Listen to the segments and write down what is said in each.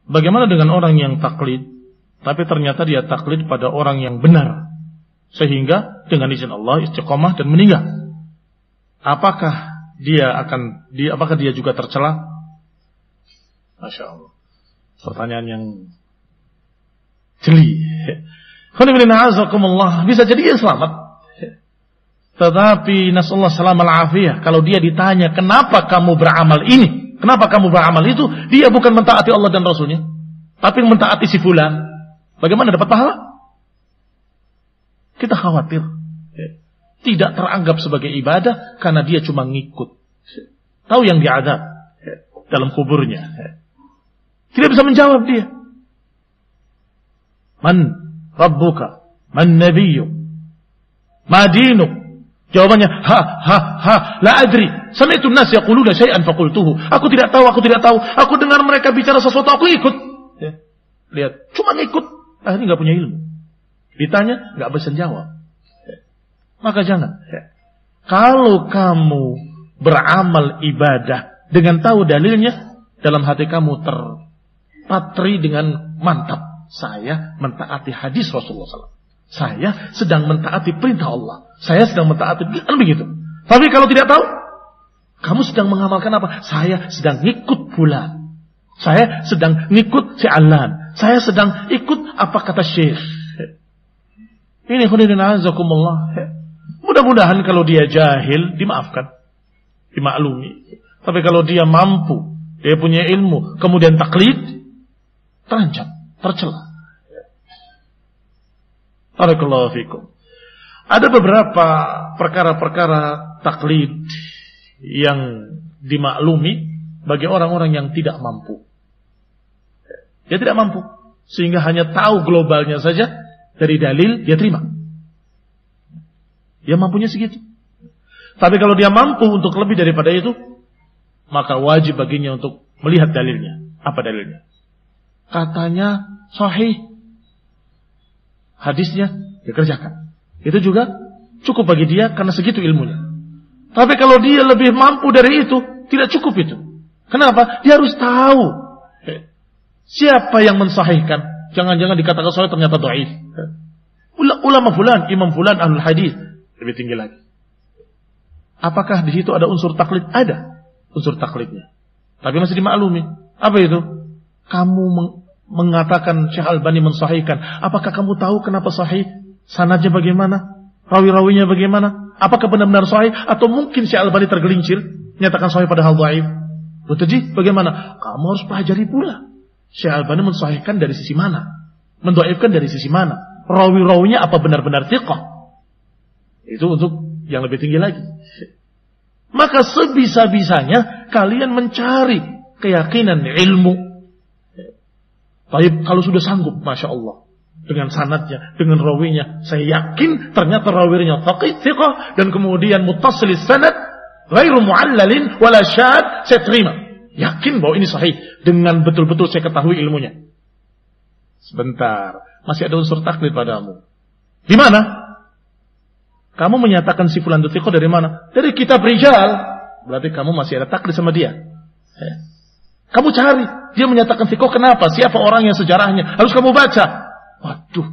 Bagaimana dengan orang yang taklid, tapi ternyata dia taklid pada orang yang benar, sehingga dengan izin Allah istiqomah dan meninggal? Apakah dia juga tercela? Masya Allah, pertanyaan yang jeli. Bisa jadi dia selamat, tetapi nasallahu salam al-afiyah, kalau dia ditanya kenapa kamu beramal ini, kenapa kamu beramal itu, dia bukan mentaati Allah dan Rasulnya, tapi mentaati si fulan, bagaimana dapat pahala? Kita khawatir tidak teranggap sebagai ibadah karena dia cuma ngikut. Tahu yang diazab dalam kuburnya, tidak bisa menjawab dia. Man rabbuka, man nabiyyu, ma dinuk? Jawabannya la adri. Sami'tu an-nas yaquluna syai'an faqultuhu. Aku tidak tahu. Aku dengar mereka bicara sesuatu, aku ikut. Ya. Lihat, cuma ngikut, akhirnya enggak punya ilmu. Ditanya enggak bisa jawab. Ya. Maka jangan. Ya. Kalau kamu beramal ibadah dengan tahu dalilnya, dalam hati kamu terpatri dengan mantap. Saya mentaati hadis Rasulullah SAW. Saya sedang mentaati perintah Allah. Saya sedang mentaati, kan begitu. Tapi kalau tidak tahu, kamu sedang mengamalkan apa? Saya sedang ngikut bulan. Saya sedang ngikut si Alan. Saya sedang ikut apa kata Syekh. Ini khudina azakumullah. Mudah-mudahan kalau dia jahil dimaafkan, dimaklumi. Tapi kalau dia mampu, dia punya ilmu, kemudian taklid, terancam, tercela. Barakallahu fikum. Ada beberapa perkara-perkara taklid yang dimaklumi bagi orang-orang yang tidak mampu. Dia tidak mampu, sehingga hanya tahu globalnya saja dari dalil, dia terima. Dia mampunya segitu. Tapi kalau dia mampu untuk lebih daripada itu, maka wajib baginya untuk melihat dalilnya. Apa dalilnya? Katanya sahih, hadisnya dikerjakan. Itu juga cukup bagi dia karena segitu ilmunya. Tapi kalau dia lebih mampu dari itu, tidak cukup itu. Kenapa? Dia harus tahu siapa yang mensahihkan. Jangan-jangan dikatakan sahih ternyata dhaif. Ulama fulan, imam fulan, ahlul hadis, lebih tinggi lagi. Apakah di situ ada unsur taklid? Ada unsur taklidnya. Tapi masih dimaklumi. Apa itu? Kamu mengatakan Syekh Albani mensahihkan. Apakah kamu tahu kenapa sahih? Sanadnya bagaimana? Rawi-rawinya bagaimana? Apakah benar-benar sahih? Atau mungkin Syekh Albani tergelincir nyatakan sahih padahal dhaif? Jadi bagaimana? Kamu harus pelajari pula. Syekh Albani mensahihkan dari sisi mana? Mendhaifkan dari sisi mana? Rawi-rawinya apa benar-benar thiqah? Itu untuk yang lebih tinggi lagi. Maka sebisa-bisanya kalian mencari keyakinan ilmu. Baik, kalau sudah sanggup, Masya Allah, dengan sanadnya, dengan rawinya, saya yakin ternyata rawinya faqih, thiqah, dan kemudian muttasilis sanad, ghairu mu'allalin wala syad, saya terima. Yakin bahwa ini sahih, dengan betul-betul saya ketahui ilmunya. Sebentar, masih ada unsur taklid padamu. Di mana? Kamu menyatakan si fulan thiqah dari mana? Dari kitab rijal. Berarti kamu masih ada taklid sama dia. Kamu cari, dia menyatakan thiqah kenapa? Siapa orang yang sejarahnya? Harus kamu baca. Waduh,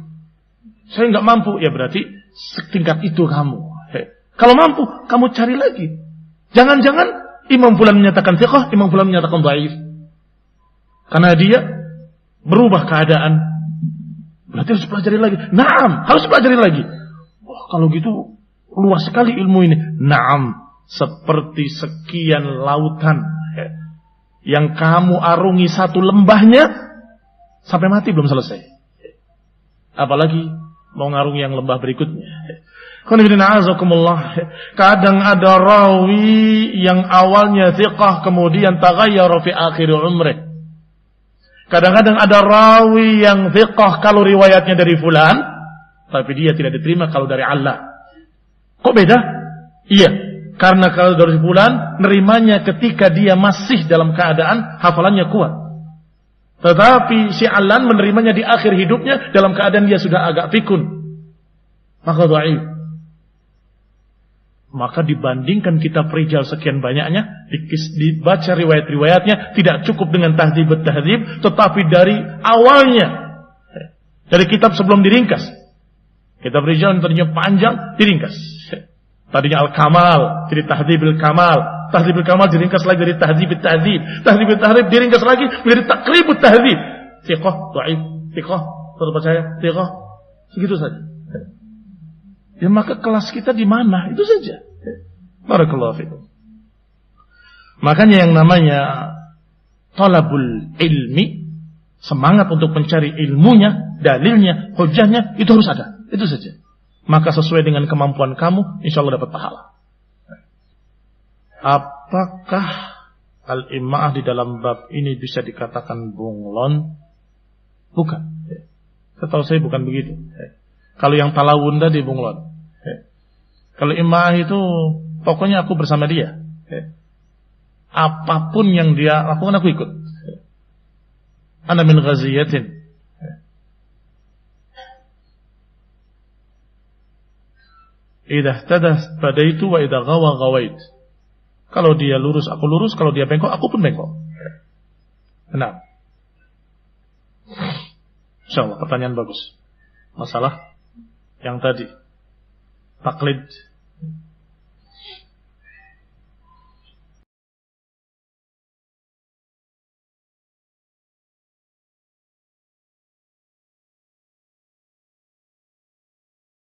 saya nggak mampu. Ya berarti setingkat itu kamu. Kalau mampu, kamu cari lagi. Jangan-jangan imam fulan menyatakan thiqah, imam fulan menyatakan dhaif. Karena dia berubah keadaan. Berarti harus pelajari lagi. Naam, harus pelajari lagi. Wah, kalau gitu luas sekali ilmu ini. Naam, seperti sekian lautan yang kamu arungi satu lembahnya sampai mati belum selesai. Apalagi mau ngarungi yang lembah berikutnya. Kadang ada rawi yang awalnya thiqah kemudian taghayyara fi akhir umrih. Kadang-kadang ada rawi yang thiqah kalau riwayatnya dari fulan, tapi dia tidak diterima kalau dari Allah. Kok beda? Iya, karena kalau dari fulan nerimanya ketika dia masih dalam keadaan hafalannya kuat. Tetapi si Alan menerimanya di akhir hidupnya dalam keadaan dia sudah agak pikun. Maka dhaif. Maka dibandingkan kitab rijal sekian banyaknya, dibaca riwayat-riwayatnya tidak cukup dengan tahdhib-tahdhib, tetapi dari awalnya, dari kitab sebelum diringkas. Kitab rijal yang tadinya panjang diringkas. Tadinya Al-Kamal jadi Tahdhibul Kamal, Tahdhibul Kamal diringkas lagi dari Tahdhibut Tahdhib, Tahdhibut Tahdhib diringkas lagi menjadi Taqribut Tahdhib. Thiqah, dhaif, thiqah, terpercaya, thiqah, segitu saja. Ya maka kelas kita di mana? Itu saja. Barakallahu fikum. Makanya yang namanya talabul ilmi, semangat untuk mencari ilmunya, dalilnya, hujahnya, itu harus ada. Itu saja. Maka sesuai dengan kemampuan kamu, insya Allah dapat pahala. Apakah al-ima'ah di dalam bab ini bisa dikatakan bunglon? Bukan. Setahu saya bukan begitu. Kalau yang talawun tadi bunglon. Kalau ima'ah itu pokoknya aku bersama dia. Apapun yang dia lakukan aku ikut. Ana min ghaziyatin. Idza ihtadah badaitu wa idza ghawa ghawait. Kalau dia lurus aku lurus, kalau dia bengkok aku pun bengkok. Nah. Insyaallah pertanyaan bagus. Masalah yang tadi taklid